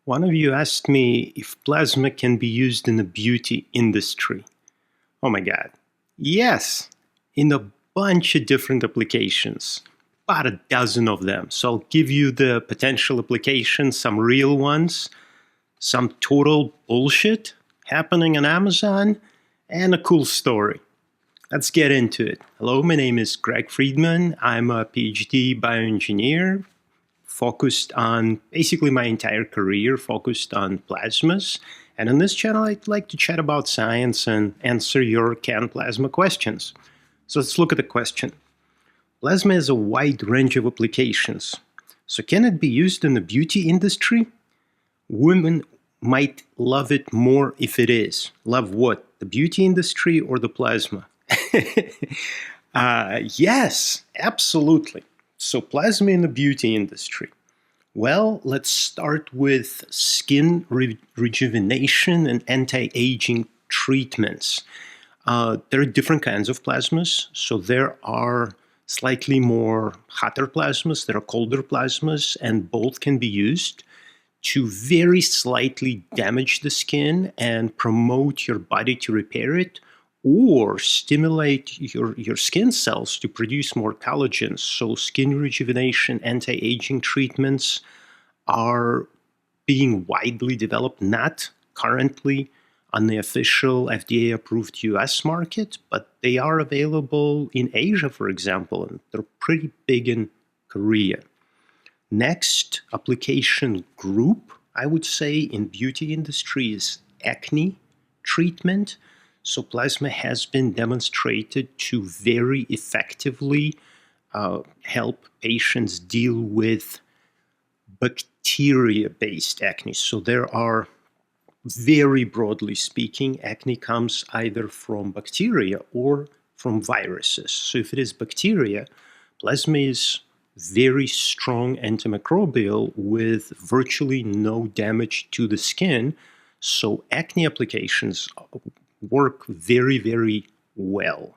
One of you asked me if plasma can be used in the beauty industry. Oh my God. Yes, in a bunch of different applications, about a dozen of them. So I'll give you the potential applications, some real ones, some total bullshit happening on Amazon, and a cool story. Let's get into it. Hello, my name is Greg Friedman. I'm a PhD bioengineer focused on basically my entire career, focused on plasmas. And on this channel, I'd like to chat about science and answer your can plasma questions. So let's look at the question. Plasma has a wide range of applications. So can it be used in the beauty industry? Women might love it more if it is. Love what? The beauty industry or the plasma? Yes, absolutely. So plasma in the beauty industry. Well, let's start with skin rejuvenation and anti-aging treatments. There are different kinds of plasmas. So there are slightly more hotter plasmas, there are colder plasmas, and both can be used to very slightly damage the skin and promote your body to repair it, or stimulate your skin cells to produce more collagen. So skin rejuvenation, anti-aging treatments are being widely developed, not currently on the official FDA-approved US market, but they are available in Asia, for example, and they're pretty big in Korea. Next application group, I would say, in beauty industry is acne treatment. So plasma has been demonstrated to very effectively help patients deal with bacteria-based acne. So there are, very broadly speaking, acne comes either from bacteria or from viruses. So if it is bacteria, plasma is very strong antimicrobial with virtually no damage to the skin. So acne applications work very, very well.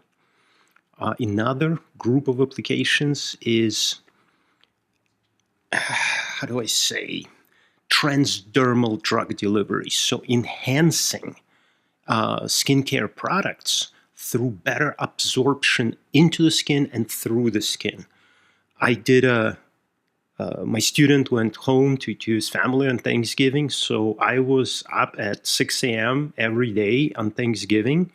Another group of applications is, how do I say, transdermal drug delivery. So enhancing skincare products through better absorption into the skin and through the skin. I did my student went home to his family on Thanksgiving, so I was up at 6 a.m. every day on Thanksgiving,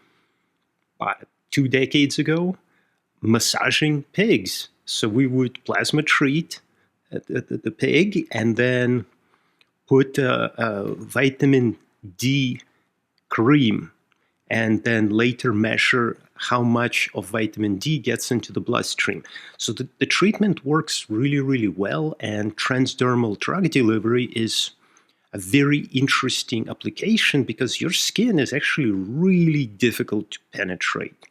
2 decades ago, massaging pigs. So we would plasma treat the pig and then put a vitamin D cream and then later measure how much of vitamin D gets into the bloodstream. So the treatment works really, really well, and transdermal drug delivery is a very interesting application because your skin is actually really difficult to penetrate.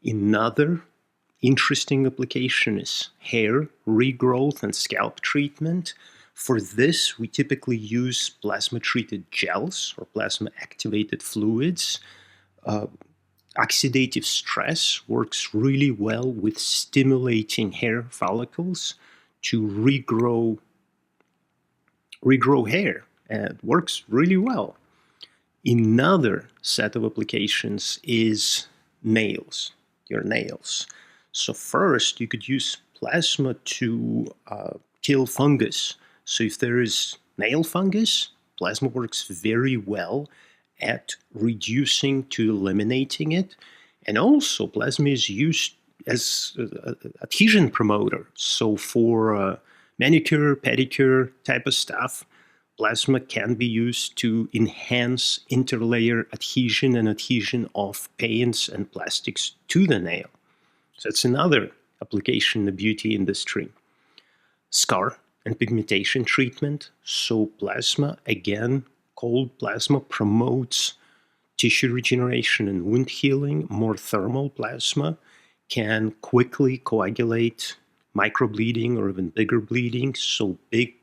Another interesting application is hair regrowth and scalp treatment. For this, we typically use plasma-treated gels or plasma-activated fluids. Oxidative stress works really well with stimulating hair follicles to regrow hair, and it works really well. Another set of applications is nails, your nails. So first, you could use plasma to kill fungus. So if there is nail fungus, plasma works very well at reducing to eliminating it. And also plasma is used as an adhesion promoter. So for manicure, pedicure type of stuff, plasma can be used to enhance interlayer adhesion and adhesion of paints and plastics to the nail. So that's another application in the beauty industry. Scar and pigmentation treatment. So plasma, again, cold plasma promotes tissue regeneration and wound healing. More thermal plasma can quickly coagulate microbleeding or even bigger bleeding. So big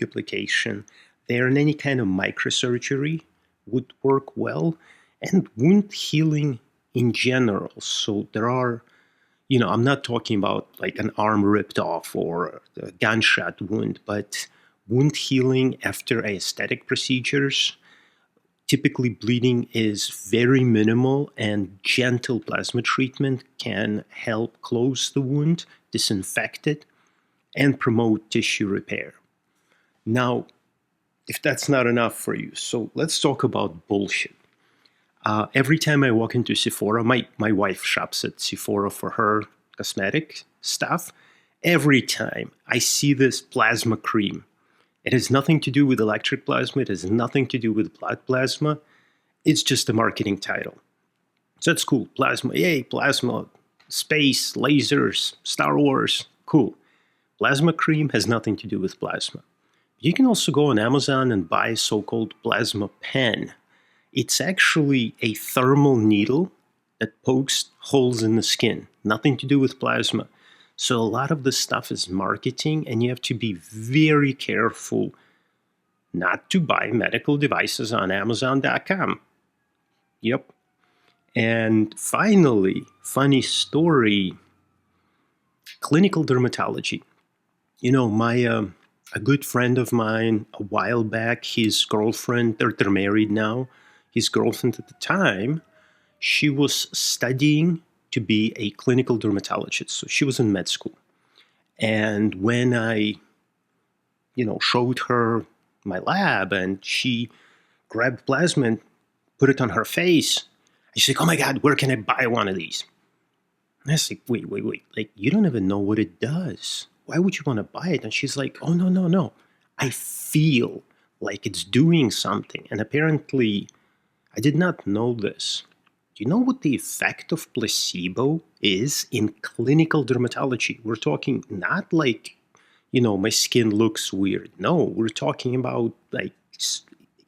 application there. And any kind of microsurgery would work well. And wound healing in general. So there are, I'm not talking about like an arm ripped off or a gunshot wound, but wound healing after aesthetic procedures. Typically, bleeding is very minimal, and gentle plasma treatment can help close the wound, disinfect it, and promote tissue repair. Now, if that's not enough for you, so let's talk about bullshit. Every time I walk into Sephora, my wife shops at Sephora for her cosmetic stuff. Every time I see this plasma cream, it has nothing to do with electric plasma. It has nothing to do with blood plasma. It's just a marketing title. So it's cool. Plasma, yay, plasma, space, lasers, Star Wars, cool. Plasma cream has nothing to do with plasma. You can also go on Amazon and buy a so-called plasma pen. It's actually a thermal needle that pokes holes in the skin. Nothing to do with plasma. So a lot of this stuff is marketing, and you have to be very careful not to buy medical devices on Amazon.com. Yep. And finally, funny story, clinical dermatology. You know, a good friend of mine a while back, his girlfriend, they're married now. His girlfriend at the time, she was studying to be a clinical dermatologist. So she was in med school. And when I, showed her my lab and she grabbed plasma and put it on her face, she's like, oh my God, where can I buy one of these? And I was like, wait. Like, you don't even know what it does. Why would you want to buy it? And she's like, oh, no. I feel like it's doing something. And apparently, I did not know this. Do you know what the effect of placebo is in clinical dermatology? We're talking not like, my skin looks weird. No, we're talking about like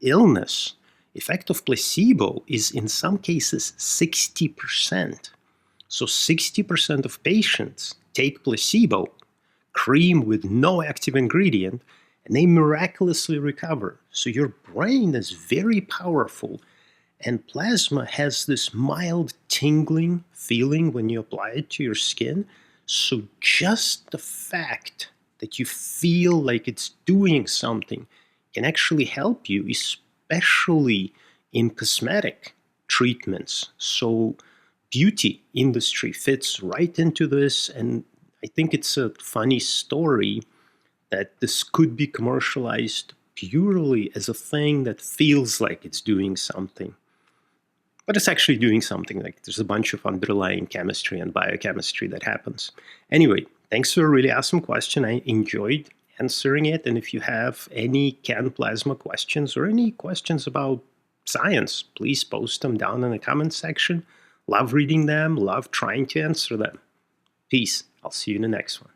illness. Effect of placebo is in some cases 60%. So 60% of patients take placebo, cream with no active ingredient, and they miraculously recover. So your brain is very powerful, and plasma has this mild tingling feeling when you apply it to your skin. So just the fact that you feel like it's doing something can actually help you, especially in cosmetic treatments. So beauty industry fits right into this, and I think it's a funny story that this could be commercialized purely as a thing that feels like it's doing something. But it's actually doing something. Like there's a bunch of underlying chemistry and biochemistry that happens. Anyway, thanks for a really awesome question. I enjoyed answering it. And if you have any can plasma questions or any questions about science, please post them down in the comment section. Love reading them, love trying to answer them. Peace. I'll see you in the next one.